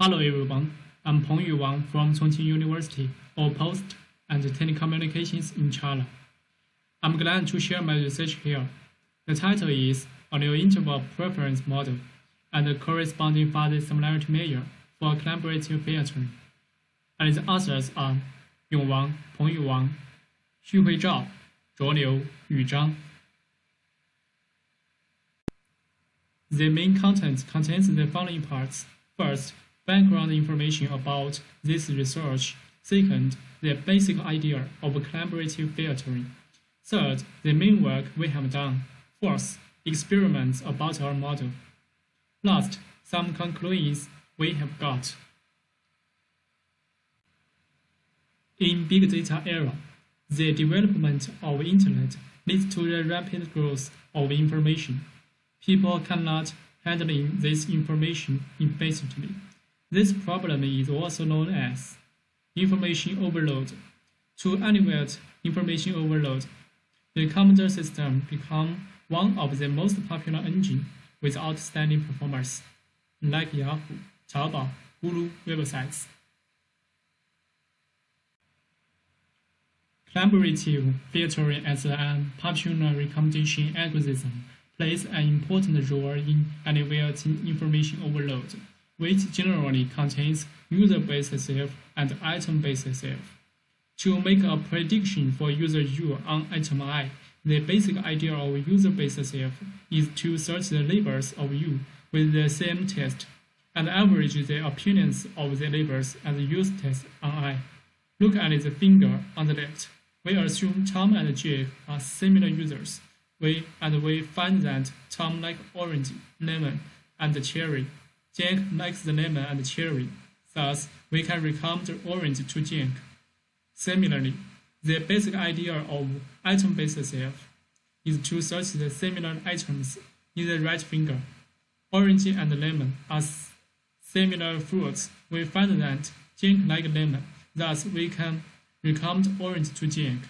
Hello everyone, I'm Pengyu Wang from Chongqing University of Post and Telecommunications in China. I'm glad to share my research here. The title is A New Interval Preference Model and the Corresponding Fuzzy Similarity Measure for Collaborative Filtering. And the authors are Yong Wang, Pengyu Wang, Xuhui Zhao, Zhuo Liu, Yu Zhang. The main content contains the following parts. First, background information about this research. Second, the basic idea of collaborative filtering. Third, the main work we have done. Fourth, experiments about our model. Last, some conclusions we have got. In big data era, the development of internet leads to the rapid growth of information. People cannot handle this information efficiently. This problem is also known as information overload. To alleviate information overload, the computer system becomes one of the most popular engines with outstanding performance, like Yahoo, Taobao, Hulu websites. Collaborative filtering as a popular recommendation algorithm plays an important role in alleviating information overload, which generally contains user-based self and item-based self. To make a prediction for user U on item I, the basic idea of user-based self is to search the labels of U with the same text and average the appearance of the labels as use text on I. Look at the finger on the left. We assume Tom and Jack are similar users. We find that Tom likes orange, lemon, and cherry. Jack likes the lemon and cherry. Thus, we can recommend orange to Jack. Similarly, the basic idea of item-based self is to search the similar items in the right finger. Orange and lemon are similar fruits. We find that Jack likes lemon. Thus, we can recommend orange to Jack.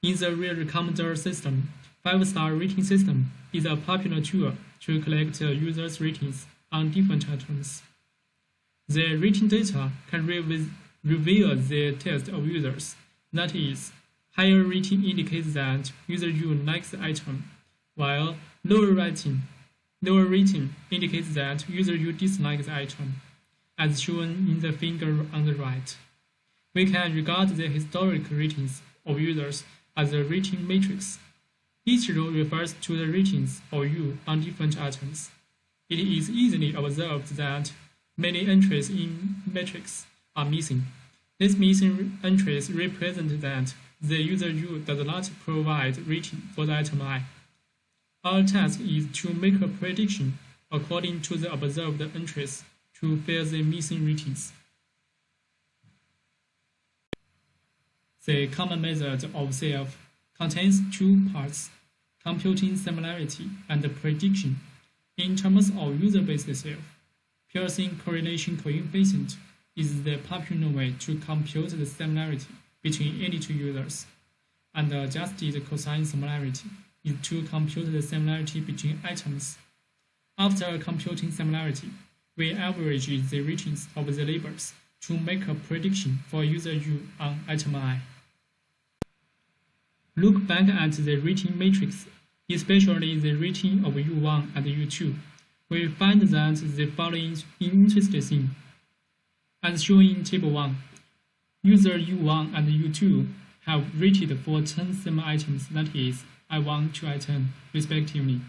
In the real recommender system, 5-star rating system is a popular tool to collect users' ratings on different items. The rating data can reveal the taste of users. That is, higher rating indicates that user U likes the item, while lower rating indicates that user U dislikes the item, as shown in the figure on the right. We can regard the historic ratings of users as a rating matrix. Each row refers to the ratings of U on different items. It is easily observed that many entries in matrix are missing. These missing entries represent that the user U does not provide rating for the item I. Our task is to make a prediction according to the observed entries to fill the missing ratings. The common method of self contains two parts, computing similarity and prediction. In terms of user-based self, Pearson correlation coefficient is the popular way to compute the similarity between any two users, and adjusted cosine similarity is to compute the similarity between items. After computing similarity, we average the ratings of the labels to make a prediction for user U on item I. Look back at the rating matrix, especially the rating of U1 and U2. We find that the following is interesting. As shown in Table 1, user U1 and U2 have rated for 10 same items, that is, I1 to I10, respectively.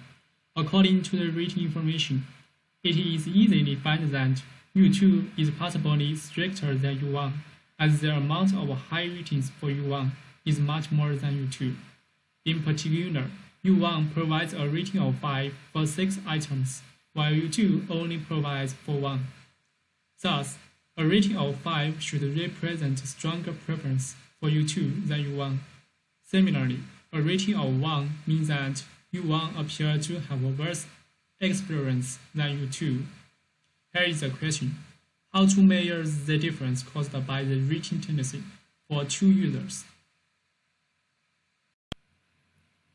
According to the rating information, it is easily found that U2 is possibly stricter than U1, as the amount of high ratings for U1 is much more than U2. In particular, U1 provides a rating of 5 for 6 items, while U2 only provides for 1. Thus, a rating of 5 should represent stronger preference for U2 than U1. Similarly, a rating of 1 means that U1 appears to have a worse experience than U2. Here is a question. How to measure the difference caused by the rating tendency for two users?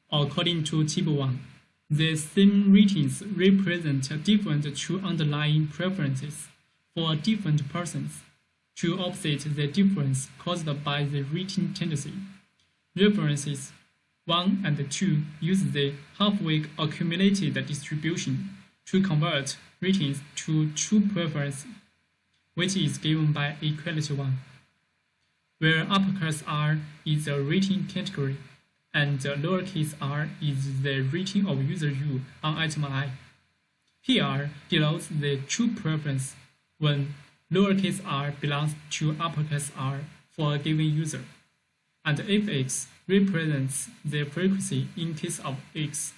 According to Table 1, The same ratings represent different true underlying preferences for different persons to offset the difference caused by the rating tendency. References 1 and 2 use the halfway accumulated distribution to convert ratings to true preference, which is given by equality 1, where uppercase R is a rating category and lowercase r is the rating of user U on item I. PR denotes the true preference when lowercase r belongs to uppercase R for a given user, and fx represents the frequency in case of x.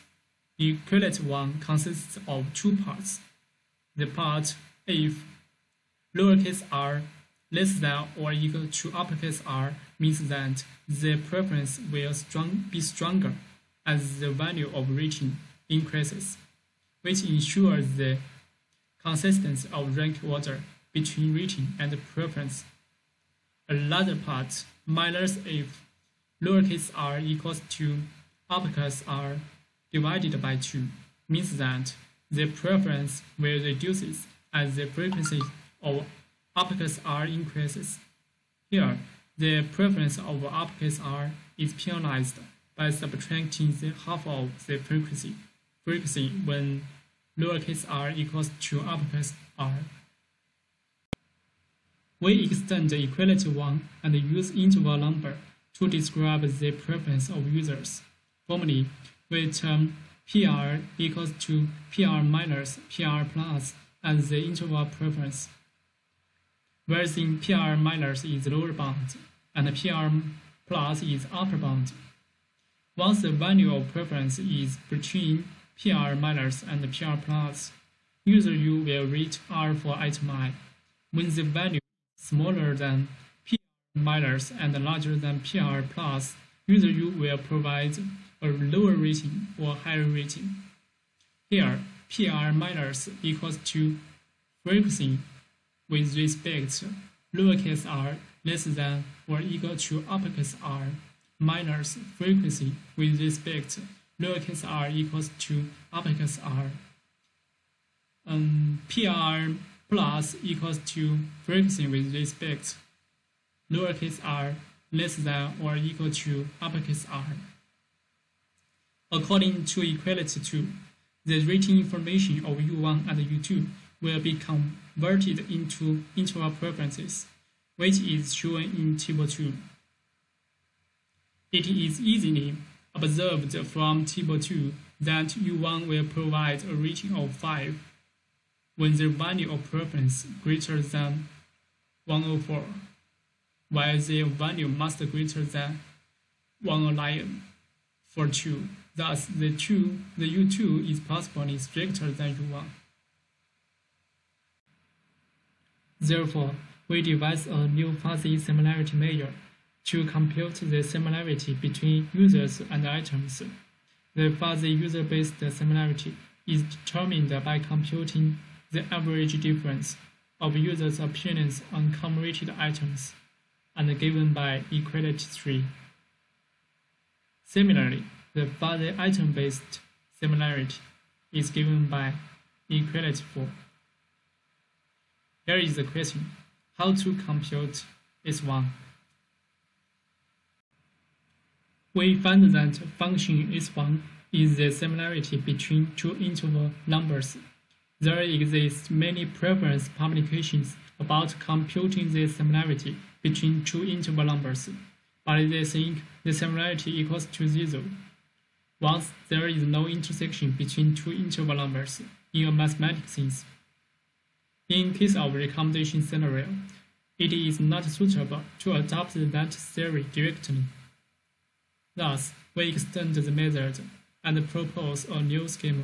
Equality 1 consists of two parts. The part if lowercase r less than or equal to uppercase R means that the preference will be stronger as the value of rating increases, which ensures the consistency of rank order between rating and preference. Another part minus if lowercase r equals to uppercase R divided by 2 means that the preference will reduce as the frequency of uppercase R increases. Here, the preference of uppercase R is penalized by subtracting the half of the frequency when lowercase r equals to uppercase R. We extend equality 1 and use interval number to describe the preference of users. Formally, we term PR equals to PR minus PR plus as the interval preference, whereas in PR minus is lower bound and PR plus is upper bound. Once the value of preference is between PR minus and PR plus, user U will rate R for item I. When the value is smaller than PR minus and larger than PR plus, user U will provide a lower rating or higher rating. Here, PR minus equals to frequency with respect lowercase r less than or equal to uppercase R minus frequency with respect lowercase r equals to uppercase R. PR plus equals to frequency with respect lowercase r less than or equal to uppercase R. According to equality 2, the rating information of U1 and U2 will be converted into interval preferences, which is shown in Table 2. It is easily observed from Table 2 that U1 will provide a rating of 5 when the value of preference greater than 104, while the value must greater than 111 for 2. Thus, the U2 is possibly stricter than U1. Therefore, we devise a new fuzzy similarity measure to compute the similarity between users and items. The fuzzy user-based similarity is determined by computing the average difference of users' opinions on common-rated items and given by equality 3. Similarly, the fuzzy item-based similarity is given by equality 4. Here is the question: how to compute S1? We find that function S1 is the similarity between two interval numbers. There exist many preference publications about computing the similarity between two interval numbers, but they think the similarity equals to 0 once there is no intersection between two interval numbers in a mathematical sense. In case of recommendation scenario, it is not suitable to adopt that theory directly. Thus, we extend the method and propose a new schema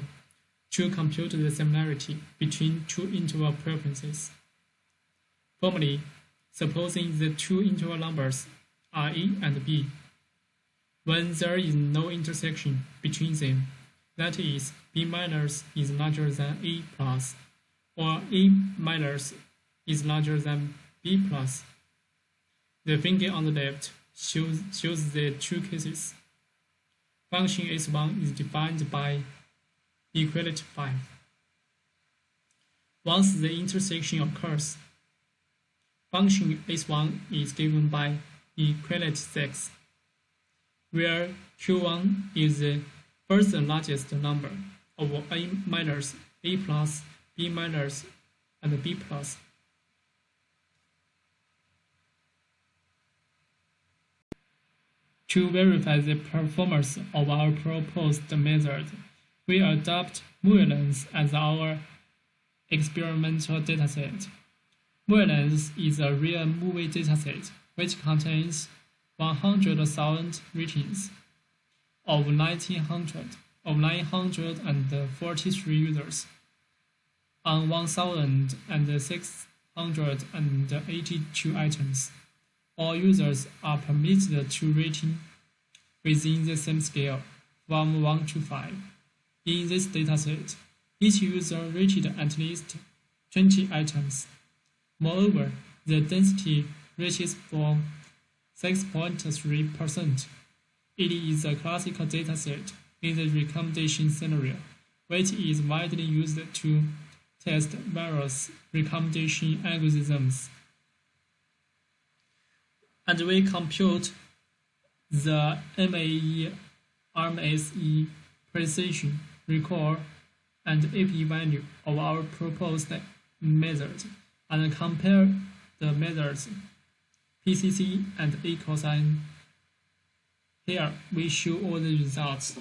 to compute the similarity between two interval preferences. Formally, supposing the two interval numbers are A and B, when there is no intersection between them, that is, B minus is larger than A plus, or A minus is larger than B plus. The figure on the left shows the two cases. Function S1 is defined by equality 5. Once the intersection occurs, function S1 is given by equality 6, where Q1 is the first largest number of A minus, A plus, B minus, and B plus. To verify the performance of our proposed method, we adopt Moorlands as our experimental dataset. Moorlands is a real movie dataset which contains 100,000 ratings of 943 users on 1,682 items. All users are permitted to rating within the same scale, from 1 to 5. In this dataset, each user rated at least 20 items. Moreover, the density reaches for 6.3%. It is a classical dataset in the recommendation scenario, which is widely used to test various recommendation algorithms. And we compute the MAE, RMSE, precision, recall, and AP value of our proposed method and compare the methods PCC and A cosine. Here we show all the results.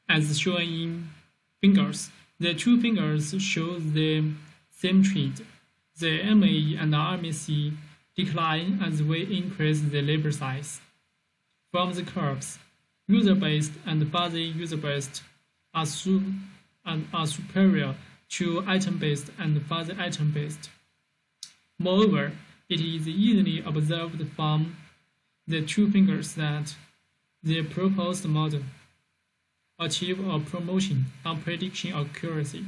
As shown in figures, the two figures show the same trend. The MAE and RMSE decline as we increase the label size. From the curves, user-based and fuzzy user-based are superior to item-based and fuzzy item-based. Moreover, it is easily observed from the two figures that the proposed model achieves a promotion on prediction accuracy.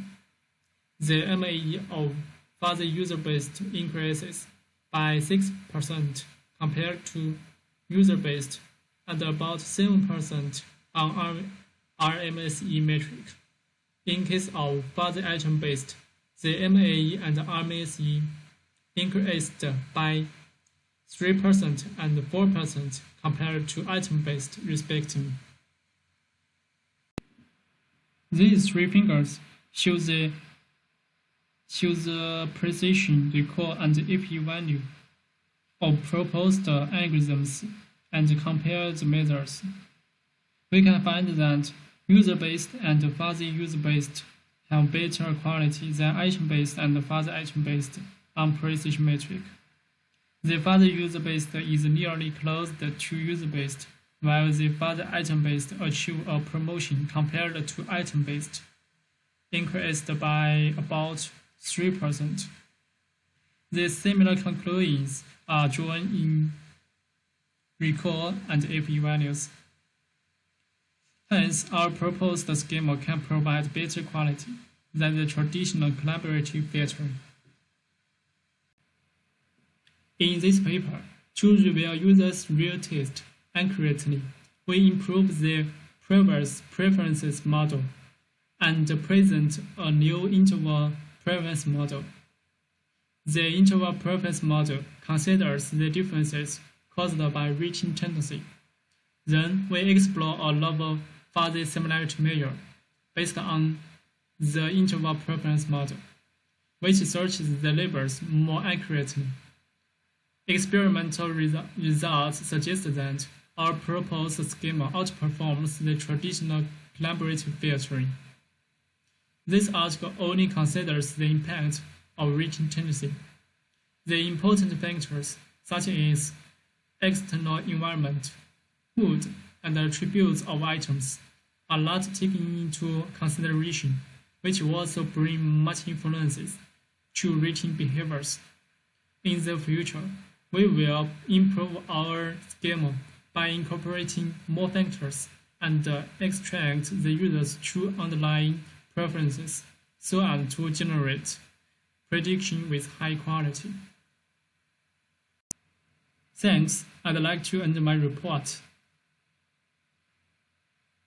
The MAE of fuzzy user-based increases by 6% compared to user-based and about 7% on RMSE metric. In case of fuzzy item-based, the MAE and RMSE increased by 3% and 4% compared to item-based respectively. These three figures show the precision, recall, and AP value of proposed algorithms and compare the methods. We can find that user-based and fuzzy user-based have better quality than item-based and fuzzy item-based on precision metric. The fuzzy user-based is nearly close to user-based, while the fuzzy item-based achieve a promotion compared to item-based, increased by about 3%. These similar conclusions are drawn in recall and AP values. Hence, our proposed schema can provide better quality than the traditional collaborative filtering. In this paper, to reveal users' real taste accurately, we improve the previous preferences model and present a new interval preference model. The interval preference model considers the differences caused by reaching tendency. Then we explore a novel fuzzy similarity measure based on the interval preference model, which searches the labels more accurately. Experimental results suggest that our proposed schema outperforms the traditional collaborative filtering. This article only considers the impact of reaching tendency. The important factors, such as external environment, mood, and attributes of items, are not taken into consideration, which also bring much influences to rating behaviors. In the future, we will improve our schema by incorporating more factors and extract the user's true underlying preferences so as to generate prediction with high quality. Thanks. I'd like to end my report.